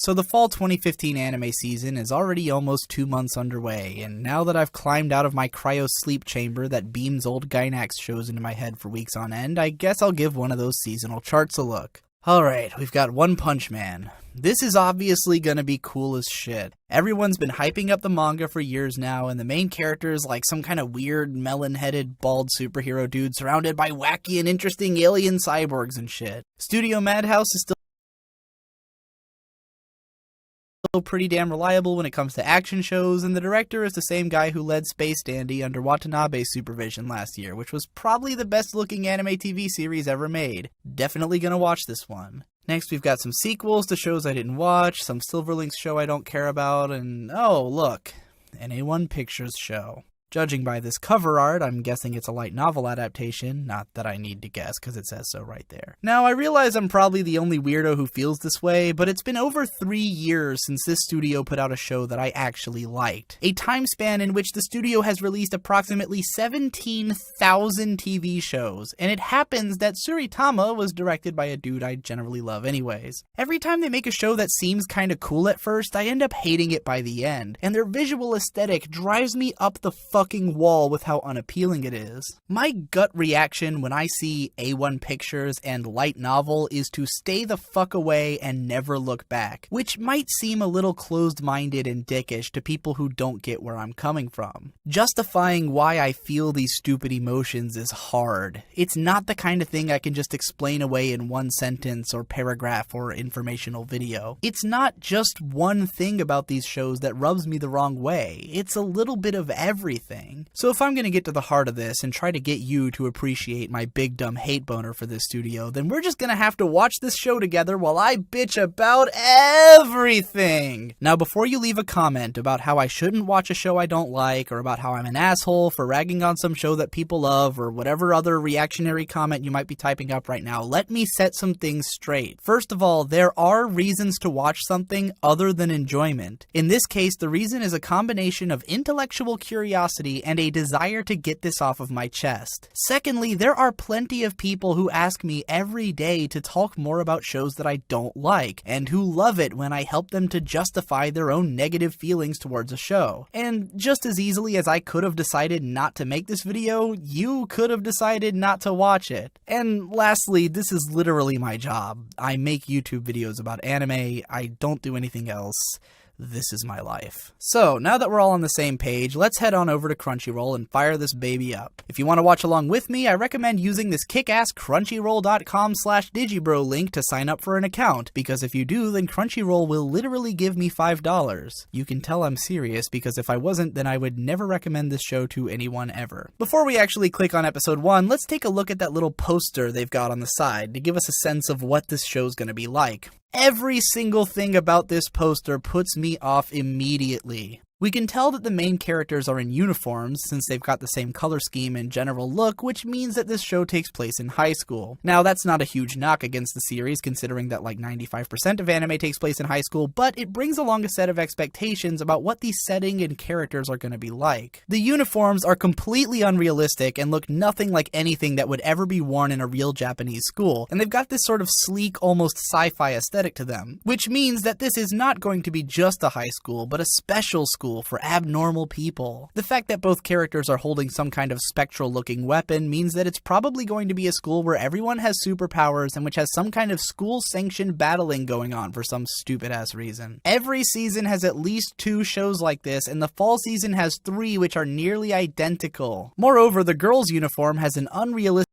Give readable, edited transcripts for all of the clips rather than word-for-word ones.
So the fall 2015 anime season is already almost 2 months underway, and now that I've climbed out of my cryo sleep chamber that beams old Gynax shows into my head for weeks on end, I guess I'll give one of those seasonal charts a look. Alright, we've got One Punch Man. This is obviously gonna be cool as shit. Everyone's been hyping up the manga for years now, and the main character is like some kind of weird, melon-headed, bald superhero dude surrounded by wacky and interesting alien cyborgs and shit. Studio Madhouse is still pretty damn reliable when it comes to action shows, and the director is the same guy who led Space Dandy under Watanabe's supervision last year, which was probably the best looking anime TV series ever made. Definitely gonna watch this one. Next, we've got some sequels to shows I didn't watch, some Silverlinks show I don't care about, and oh look, an A1 Pictures show. Judging by this cover art, I'm guessing it's a light novel adaptation, not that I need to guess because it says so right there. Now, I realize I'm probably the only weirdo who feels this way, but it's been over 3 years since this studio put out a show that I actually liked. A time span in which the studio has released approximately 17,000 TV shows, and it happens that Suritama was directed by a dude I generally love anyways. Every time they make a show that seems kinda cool at first, I end up hating it by the end, and their visual aesthetic drives me up the fucking wall with how unappealing it is. My gut reaction when I see A1 Pictures and light novel is to stay the fuck away and never look back, which might seem a little closed-minded and dickish to people who don't get where I'm coming from. Justifying why I feel these stupid emotions is hard. It's not the kind of thing I can just explain away in one sentence or paragraph or informational video. It's not just one thing about these shows that rubs me the wrong way. It's a little bit of everything. So if I'm gonna get to the heart of this and try to get you to appreciate my big dumb hate boner for this studio, then we're just gonna have to watch this show together while I bitch about everything! Now before you leave a comment about how I shouldn't watch a show I don't like, or about how I'm an asshole for ragging on some show that people love, or whatever other reactionary comment you might be typing up right now, let me set some things straight. First of all, there are reasons to watch something other than enjoyment. In this case, the reason is a combination of intellectual curiosity and a desire to get this off of my chest. Secondly, there are plenty of people who ask me every day to talk more about shows that I don't like, and who love it when I help them to justify their own negative feelings towards a show. And just as easily as I could have decided not to make this video, you could have decided not to watch it. And lastly, this is literally my job. I make YouTube videos about anime, I don't do anything else. This is my life. So, now that we're all on the same page, let's head on over to Crunchyroll and fire this baby up. If you want to watch along with me, I recommend using this kick-ass crunchyroll.com/digibro link to sign up for an account, because if you do, then Crunchyroll will literally give me $5. You can tell I'm serious, because if I wasn't, then I would never recommend this show to anyone ever. Before we actually click on episode 1, let's take a look at that little poster they've got on the side to give us a sense of what this show's gonna be like. Every single thing about this poster puts me off immediately. We can tell that the main characters are in uniforms, since they've got the same color scheme and general look, which means that this show takes place in high school. Now, that's not a huge knock against the series, considering that like 95% of anime takes place in high school, but it brings along a set of expectations about what the setting and characters are going to be like. The uniforms are completely unrealistic and look nothing like anything that would ever be worn in a real Japanese school, and they've got this sort of sleek, almost sci-fi aesthetic to them, which means that this is not going to be just a high school, but a special school for abnormal people. The fact that both characters are holding some kind of spectral looking weapon means that it's probably going to be a school where everyone has superpowers and which has some kind of school sanctioned battling going on for some stupid ass reason. Every season has at least 2 shows like this, and the fall season has 3 which are nearly identical. Moreover, the girls' uniform has an unrealistic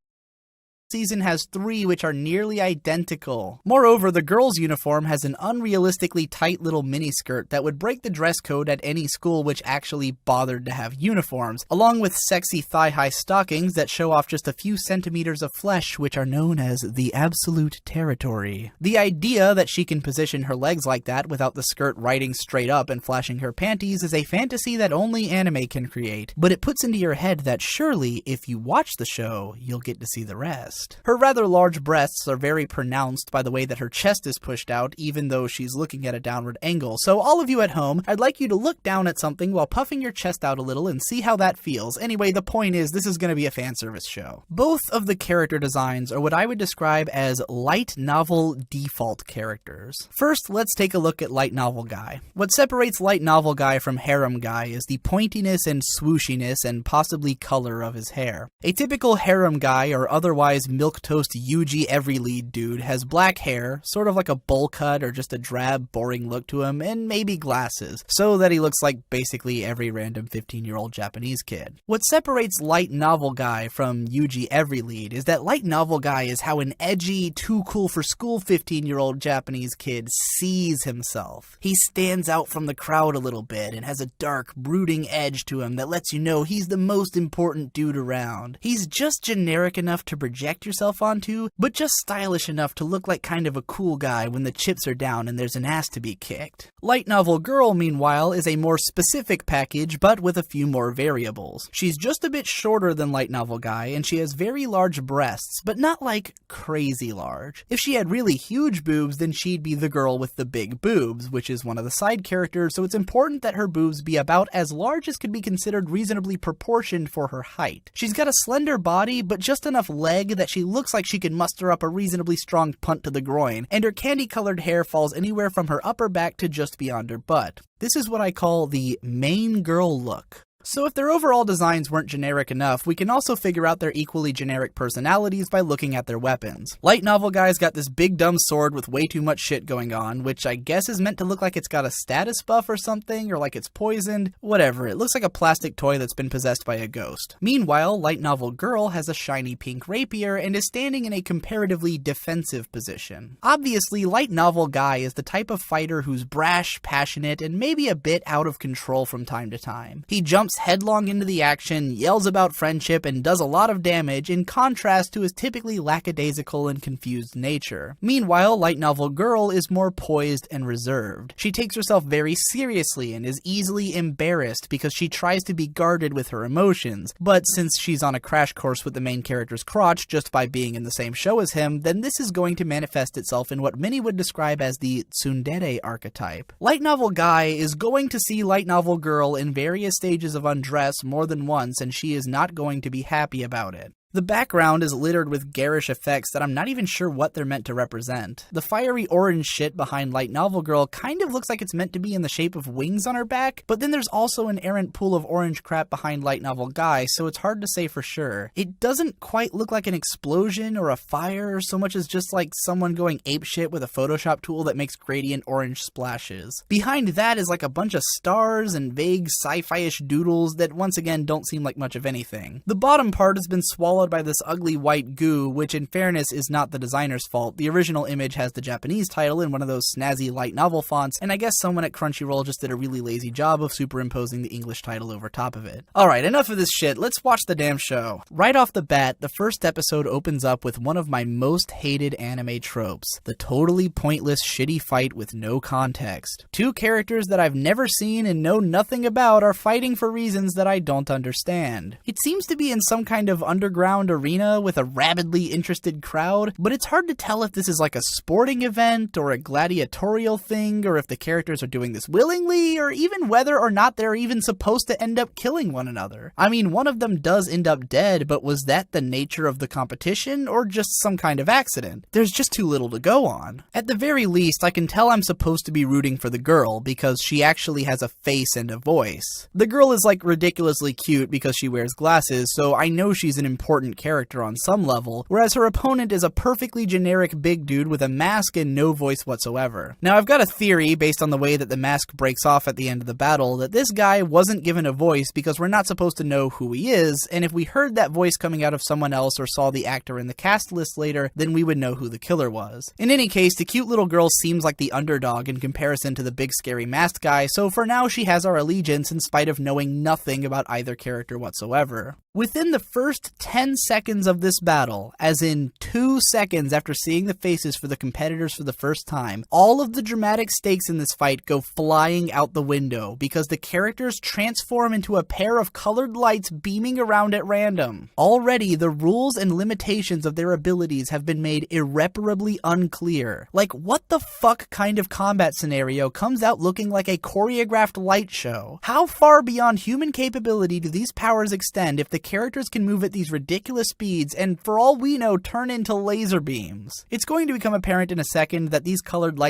season has 3 which are nearly identical. Moreover, the girl's uniform has an unrealistically tight little miniskirt that would break the dress code at any school which actually bothered to have uniforms, along with sexy thigh-high stockings that show off just a few centimeters of flesh, which are known as the absolute territory. The idea that she can position her legs like that without the skirt riding straight up and flashing her panties is a fantasy that only anime can create, but it puts into your head that surely if you watch the show, you'll get to see the rest. chest. Her rather large breasts are very pronounced by the way that her chest is pushed out, even though she's looking at a downward angle. So all of you at home, I'd like you to look down at something while puffing your chest out a little and see how that feels. Anyway, the point is, this is going to be a fan service show. Both of the character designs are what I would describe as light novel default characters. First, let's take a look at light novel guy. What separates light novel guy from harem guy is the pointiness and swooshiness and possibly color of his hair. A typical harem guy or otherwise milquetoast Yuji every lead dude has black hair, sort of like a bowl cut or just a drab, boring look to him, and maybe glasses, so that he looks like basically every random 15-year-old Japanese kid. What separates light novel guy from Yuji every lead is that light novel guy is how an edgy, too cool for school 15-year-old Japanese kid sees himself. He stands out from the crowd a little bit and has a dark, brooding edge to him that lets you know he's the most important dude around. He's just generic enough to project yourself onto, but just stylish enough to look like kind of a cool guy when the chips are down and there's an ass to be kicked. Light novel girl, meanwhile, is a more specific package, but with a few more variables. She's just a bit shorter than light novel guy, and she has very large breasts, but not like crazy large. If she had really huge boobs, then she'd be the girl with the big boobs, which is one of the side characters, so it's important that her boobs be about as large as could be considered reasonably proportioned for her height. She's got a slender body, but just enough leg that she looks like she can muster up a reasonably strong punt to the groin, and her candy-colored hair falls anywhere from her upper back to just beyond her butt. This is what I call the main girl look. So if their overall designs weren't generic enough, we can also figure out their equally generic personalities by looking at their weapons. Light novel guy's got this big dumb sword with way too much shit going on, which I guess is meant to look like it's got a status buff or something, or like it's poisoned. Whatever, it looks like a plastic toy that's been possessed by a ghost. Meanwhile, light novel girl has a shiny pink rapier and is standing in a comparatively defensive position. Obviously, light novel guy is the type of fighter who's brash, passionate, and maybe a bit out of control from time to time. He jumps headlong into the action, yells about friendship, and does a lot of damage in contrast to his typically lackadaisical and confused nature. Meanwhile, light novel girl is more poised and reserved. She takes herself very seriously and is easily embarrassed because she tries to be guarded with her emotions, but since she's on a crash course with the main character's crotch just by being in the same show as him, then this is going to manifest itself in what many would describe as the tsundere archetype. Light novel guy is going to see light novel girl in various stages of undress more than once, and she is not going to be happy about it. The background is littered with garish effects that I'm not even sure what they're meant to represent. The fiery orange shit behind light novel girl kind of looks like it's meant to be in the shape of wings on her back, but then there's also an errant pool of orange crap behind light novel guy, so it's hard to say for sure. It doesn't quite look like an explosion or a fire so much as just like someone going apeshit with a Photoshop tool that makes gradient orange splashes. Behind that is like a bunch of stars and vague sci-fi-ish doodles that once again don't seem like much of anything. The bottom part has been swallowed by this ugly white goo, which in fairness is not the designer's fault. The original image has the Japanese title in one of those snazzy light novel fonts, and I guess someone at Crunchyroll just did a really lazy job of superimposing the English title over top of it. Alright, enough of this shit, let's watch the damn show. Right off the bat, the first episode opens up with one of my most hated anime tropes, the totally pointless shitty fight with no context. Two characters that I've never seen and know nothing about are fighting for reasons that I don't understand. It seems to be in some kind of underground arena with a rabidly interested crowd, but it's hard to tell if this is like a sporting event or a gladiatorial thing, or if the characters are doing this willingly, or even whether or not they're even supposed to end up killing one another. I mean, one of them does end up dead, but was that the nature of the competition, or just some kind of accident? There's just too little to go on. At the very least, I can tell I'm supposed to be rooting for the girl, because she actually has a face and a voice. The girl is like ridiculously cute because she wears glasses, so I know she's an important character on some level, whereas her opponent is a perfectly generic big dude with a mask and no voice whatsoever. Now, I've got a theory based on the way that the mask breaks off at the end of the battle that this guy wasn't given a voice because we're not supposed to know who he is, and if we heard that voice coming out of someone else or saw the actor in the cast list later, then we would know who the killer was. In any case, the cute little girl seems like the underdog in comparison to the big scary masked guy, so for now she has our allegiance in spite of knowing nothing about either character whatsoever. Within the first 10 10 seconds of this battle, as in 2 seconds after seeing the faces for the competitors for the first time, all of the dramatic stakes in this fight go flying out the window because the characters transform into a pair of colored lights beaming around at random. Already, the rules and limitations of their abilities have been made irreparably unclear. Like, what the fuck kind of combat scenario comes out looking like a choreographed light show? How far beyond human capability do these powers extend if the characters can move at these ridiculous speeds and, for all we know, turn into laser beams? It's going to become apparent in a second that these colored lights